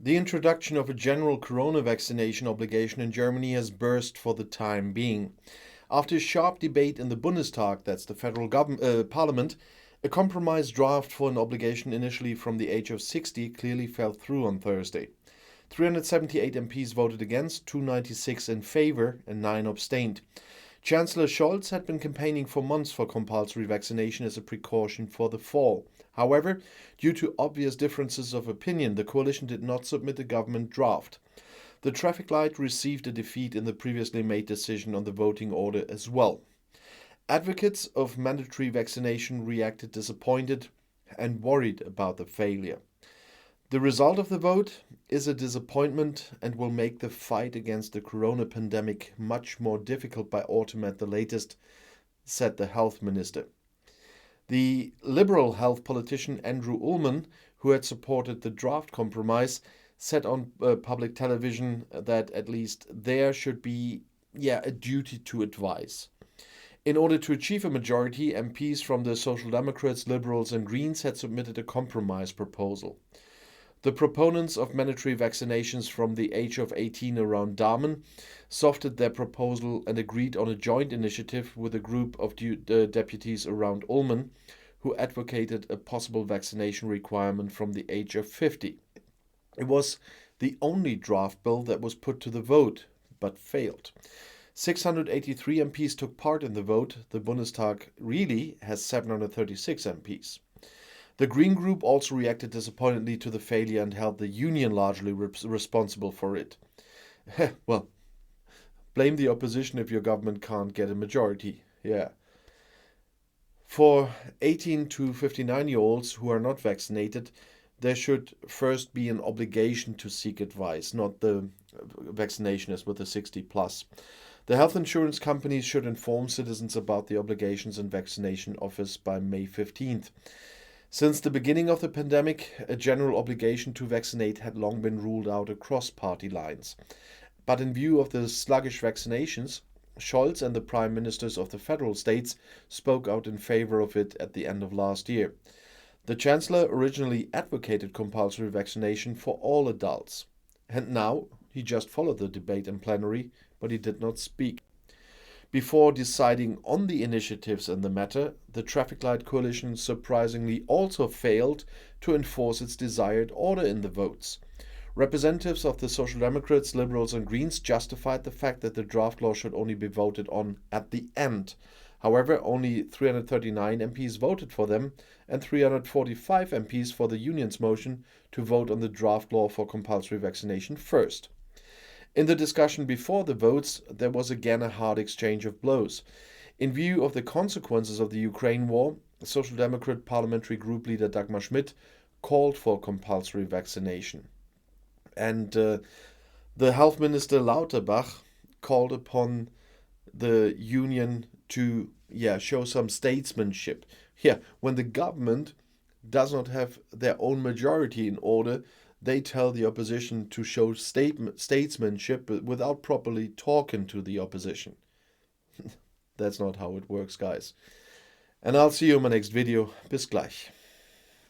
The introduction of a general corona vaccination obligation in Germany has burst for the time being. After a sharp debate in the Bundestag, that's the federal parliament, a compromise draft for an obligation initially from the age of 60 clearly fell through on Thursday. 378 MPs voted against, 296 in favor, and 9 abstained. Chancellor Scholz had been campaigning for months for compulsory vaccination as a precaution for the fall. However, due to obvious differences of opinion, the coalition did not submit a government draft. The traffic light received a defeat in the previously made decision on the voting order as well. Advocates of mandatory vaccination reacted disappointed and worried about the failure. The result of the vote is a disappointment and will make the fight against the corona pandemic much more difficult by autumn at the latest, said the health minister. The liberal health politician Andrew Ullman, who had supported the draft compromise, said on public television that at least there should be a duty to advise. In order to achieve a majority, MPs from the Social Democrats, Liberals and Greens had submitted a compromise proposal. The proponents of mandatory vaccinations from the age of 18 around Damen softened their proposal and agreed on a joint initiative with a group of deputies around Ulm, who advocated a possible vaccination requirement from the age of 50. It was the only draft bill that was put to the vote, but failed. 683 MPs took part in the vote. The Bundestag really has 736 MPs. The Green Group also reacted disappointedly to the failure and held the union largely responsible for it. Well, blame the opposition if your government can't get a majority. Yeah. For 18 to 59-year-olds who are not vaccinated, there should first be an obligation to seek advice, not the vaccination as with the 60 plus. The health insurance companies should inform citizens about the obligations and vaccination offers by May 15th. Since the beginning of the pandemic, a general obligation to vaccinate had long been ruled out across party lines. But in view of the sluggish vaccinations, Scholz and the prime ministers of the federal states spoke out in favor of it at the end of last year. The chancellor originally advocated compulsory vaccination for all adults. And now he just followed the debate in plenary, but he did not speak. Before deciding on the initiatives in the matter, the Traffic Light Coalition surprisingly also failed to enforce its desired order in the votes. Representatives of the Social Democrats, Liberals and Greens justified the fact that the draft law should only be voted on at the end. However, only 339 MPs voted for them and 345 MPs for the union's motion to vote on the draft law for compulsory vaccination first. In the discussion before the votes, there was again a hard exchange of blows. In view of the consequences of the Ukraine war, Social Democrat Parliamentary Group leader Dagmar Schmidt called for compulsory vaccination. And the Health Minister Lauterbach called upon the union to show some statesmanship. When the government does not have their own majority in order, they tell the opposition to show statesmanship without properly talking to the opposition. That's not how it works, guys. And I'll see you in my next video. Bis gleich.